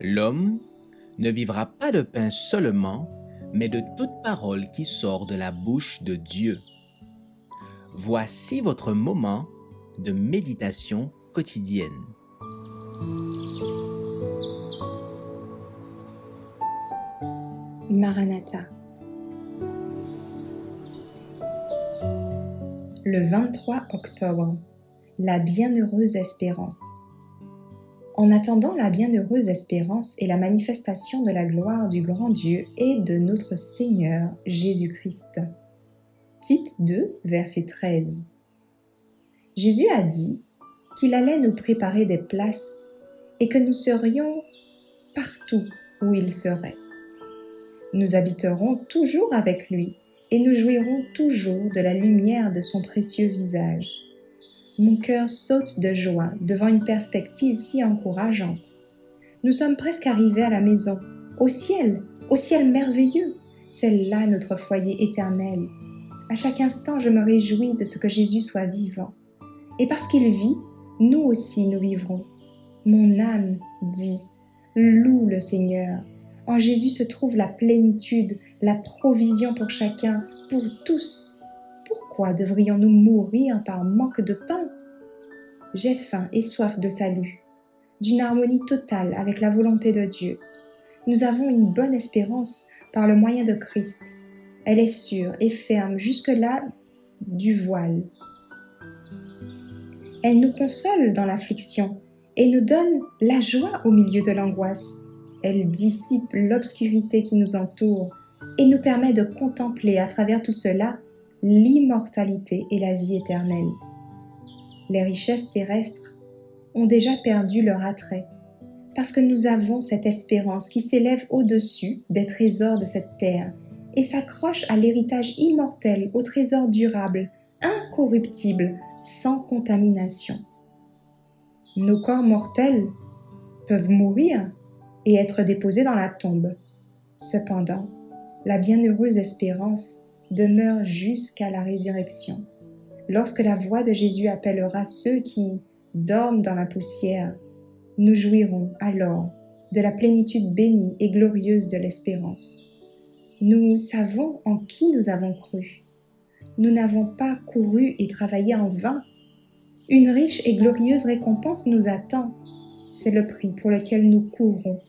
L'homme ne vivra pas de pain seulement, mais de toute parole qui sort de la bouche de Dieu. Voici votre moment de méditation quotidienne. Maranatha. Le 23 octobre, la bienheureuse espérance. En attendant la bienheureuse espérance et la manifestation de la gloire du grand Dieu et de notre Seigneur Jésus-Christ. Tite 2, verset 13. Jésus a dit qu'il allait nous préparer des places et que nous serions partout où il serait. Nous habiterons toujours avec lui et nous jouirons toujours de la lumière de son précieux visage. Mon cœur saute de joie devant une perspective si encourageante. Nous sommes presque arrivés à la maison, au ciel merveilleux. C'est là notre foyer éternel. À chaque instant, je me réjouis de ce que Jésus soit vivant. Et parce qu'il vit, nous aussi nous vivrons. Mon âme dit, loue le Seigneur. En Jésus se trouve la plénitude, la provision pour chacun, pour tous. Pourquoi devrions-nous mourir par manque de pain? J'ai faim et soif de salut, d'une harmonie totale avec la volonté de Dieu. Nous avons une bonne espérance par le moyen de Christ. Elle est sûre et ferme jusque-là du voile. Elle nous console dans l'affliction et nous donne la joie au milieu de l'angoisse. Elle dissipe l'obscurité qui nous entoure et nous permet de contempler à travers tout cela l'immortalité et la vie éternelle. Les richesses terrestres ont déjà perdu leur attrait parce que nous avons cette espérance qui s'élève au-dessus des trésors de cette terre et s'accroche à l'héritage immortel, au trésor durable, incorruptible, sans contamination. Nos corps mortels peuvent mourir et être déposés dans la tombe. Cependant, la bienheureuse espérance demeure jusqu'à la résurrection. Lorsque la voix de Jésus appellera ceux qui dorment dans la poussière, nous jouirons alors de la plénitude bénie et glorieuse de l'espérance. Nous savons en qui nous avons cru. Nous n'avons pas couru et travaillé en vain. Une riche et glorieuse récompense nous attend. C'est le prix pour lequel nous courons.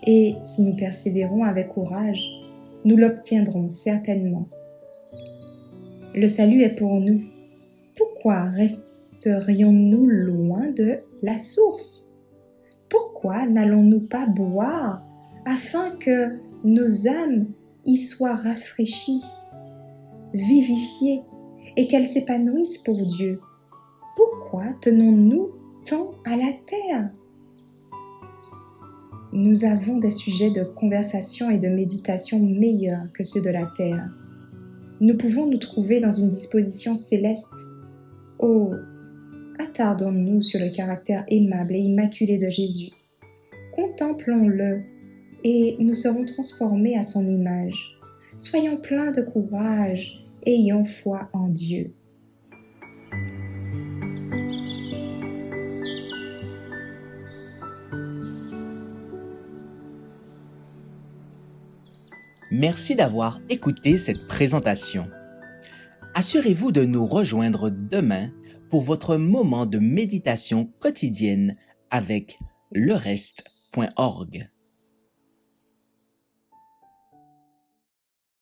Et si nous persévérons avec courage, nous l'obtiendrons certainement. Le salut est pour nous. Pourquoi resterions-nous loin de la source? Pourquoi n'allons-nous pas boire afin que nos âmes y soient rafraîchies, vivifiées et qu'elles s'épanouissent pour Dieu? Pourquoi tenons-nous tant à la terre? Nous avons des sujets de conversation et de méditation meilleurs que ceux de la terre. Nous pouvons nous trouver dans une disposition céleste. Oh, attardons-nous sur le caractère aimable et immaculé de Jésus. Contemplons-le et nous serons transformés à son image. Soyons pleins de courage et ayons foi en Dieu. Merci d'avoir écouté cette présentation. Assurez-vous de nous rejoindre demain pour votre moment de méditation quotidienne avec lereste.org.